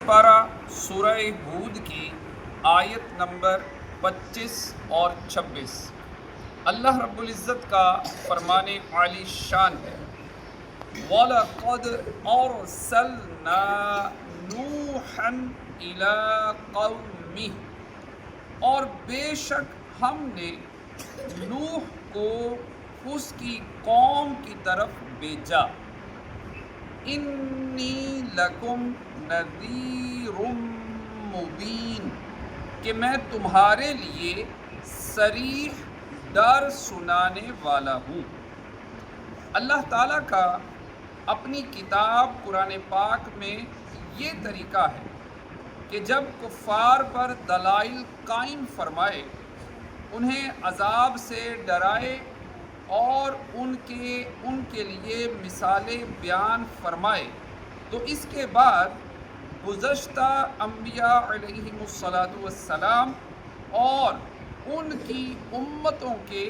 پارہ سورہ ہود کی آیت نمبر 25 اور 26 اللہ رب العزت کا فرمان عالی شان ہے، وَلَقَدْ أَرْسَلْنَا نُوحًا إِلَىٰ قَوْمِهِ، اور بے شک ہم نے نوح کو اس کی قوم کی طرف بھیجا، انی لکم نذیر مبین، کہ میں تمہارے لیے صریح ڈر سنانے والا ہوں۔ اللہ تعالیٰ کا اپنی کتاب قرآن پاک میں یہ طریقہ ہے کہ جب کفار پر دلائل قائم فرمائے، انہیں عذاب سے ڈرائے اور ان کے لیے مثالیں بیان فرمائے، تو اس کے بعد گزشتہ انبیاء علیہم السلام اور ان کی امتوں کے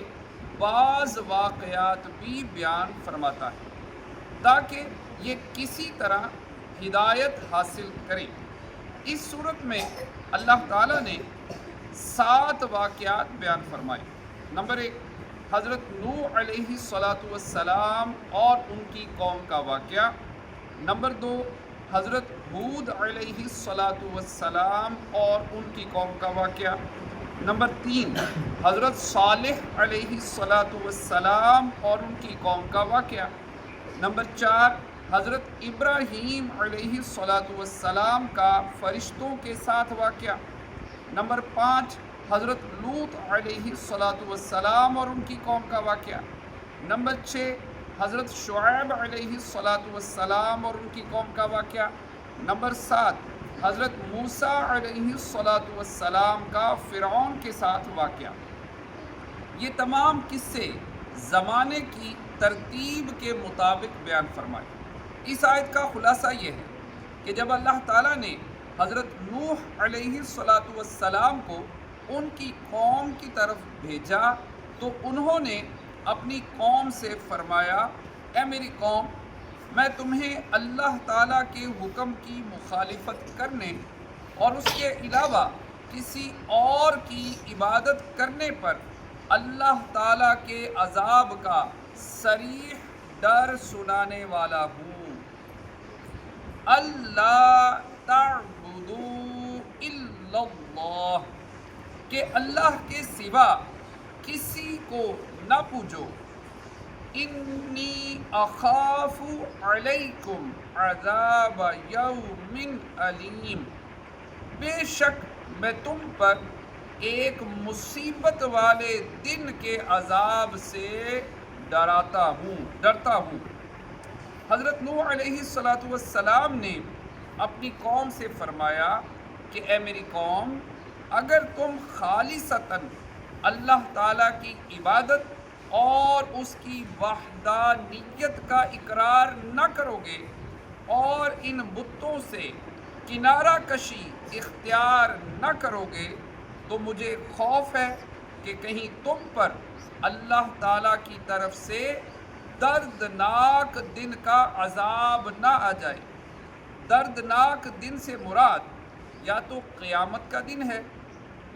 بعض واقعات بھی بیان فرماتا ہے تاکہ یہ کسی طرح ہدایت حاصل کریں۔ اس صورت میں اللہ تعالیٰ نے 7 واقعات بیان فرمائے۔ نمبر 1، حضرت نوح علیہ السلام اور ان کی قوم کا واقعہ۔ نمبر 2، حضرت ہود علیہ السلام اور ان کی قوم کا واقعہ۔ نمبر 3، حضرت صالح علیہ السلام اور ان کی قوم کا واقعہ۔ نمبر 4، حضرت ابراہیم علیہ السلام کا فرشتوں کے ساتھ واقعہ۔ نمبر 5، حضرت لوط علیہ السلام اور ان کی قوم کا واقعہ۔ نمبر 6، حضرت شعیب علیہ السلام اور ان کی قوم کا واقعہ۔ نمبر 7، حضرت موسیٰ علیہ السلام کا فرعون کے ساتھ واقعہ۔ یہ تمام قصے زمانے کی ترتیب کے مطابق بیان فرمائے۔ اس آیت کا خلاصہ یہ ہے کہ جب اللہ تعالیٰ نے حضرت نوح علیہ السلام کو ان کی قوم کی طرف بھیجا تو انہوں نے اپنی قوم سے فرمایا، اے میری قوم، میں تمہیں اللہ تعالیٰ کے حکم کی مخالفت کرنے اور اس کے علاوہ کسی اور کی عبادت کرنے پر اللہ تعالیٰ کے عذاب کا صریح ڈر سنانے والا ہوں۔ اللہ تعبدوا الا اللہ، کہ اللہ کے سوا کسی کو نہ پوجو۔ انی اخاف علیکم عذاب یوم علیم، بے شک میں تم پر ایک مصیبت والے دن کے عذاب سے ڈرتا ہوں۔ حضرت نوح علیہ السلام نے اپنی قوم سے فرمایا کہ اے میری قوم، اگر تم خالصتاً اللہ تعالیٰ کی عبادت اور اس کی وحدانیت کا اقرار نہ کرو گے اور ان بتوں سے کنارہ کشی اختیار نہ کرو گے تو مجھے خوف ہے کہ کہیں تم پر اللہ تعالیٰ کی طرف سے دردناک دن کا عذاب نہ آ جائے۔ دردناک دن سے مراد یا تو قیامت کا دن ہے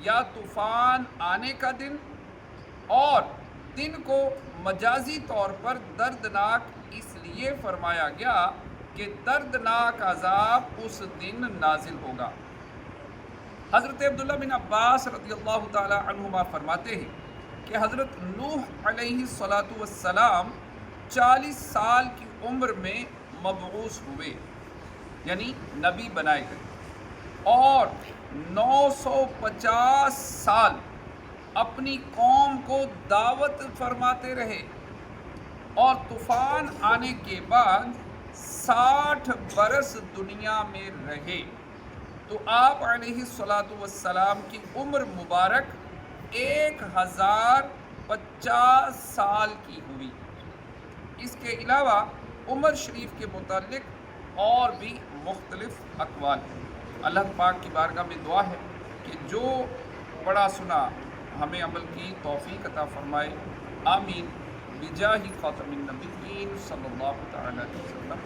یا طوفان آنے کا دن، اور دن کو مجازی طور پر دردناک اس لیے فرمایا گیا کہ دردناک عذاب اس دن نازل ہوگا۔ حضرت عبداللہ بن عباس رضی اللہ تعالی عنہما فرماتے ہیں کہ حضرت نوح علیہ السلام 40 سال کی عمر میں مبعوث ہوئے، یعنی نبی بنائے گئے، اور 950 سال اپنی قوم کو دعوت فرماتے رہے، اور طوفان آنے کے بعد 60 برس دنیا میں رہے، تو آپ علیہ السلام کی عمر مبارک 1050 سال کی ہوئی۔ اس کے علاوہ عمر شریف کے متعلق اور بھی مختلف اقوال ہیں۔ اللہ پاک کی بارگاہ میں دعا ہے کہ جو پڑھا سنا ہمیں عمل کی توفیق عطا فرمائے، آمین، بجاہ خاتم النبیین صلی اللہ تعالی علیہ وسلم۔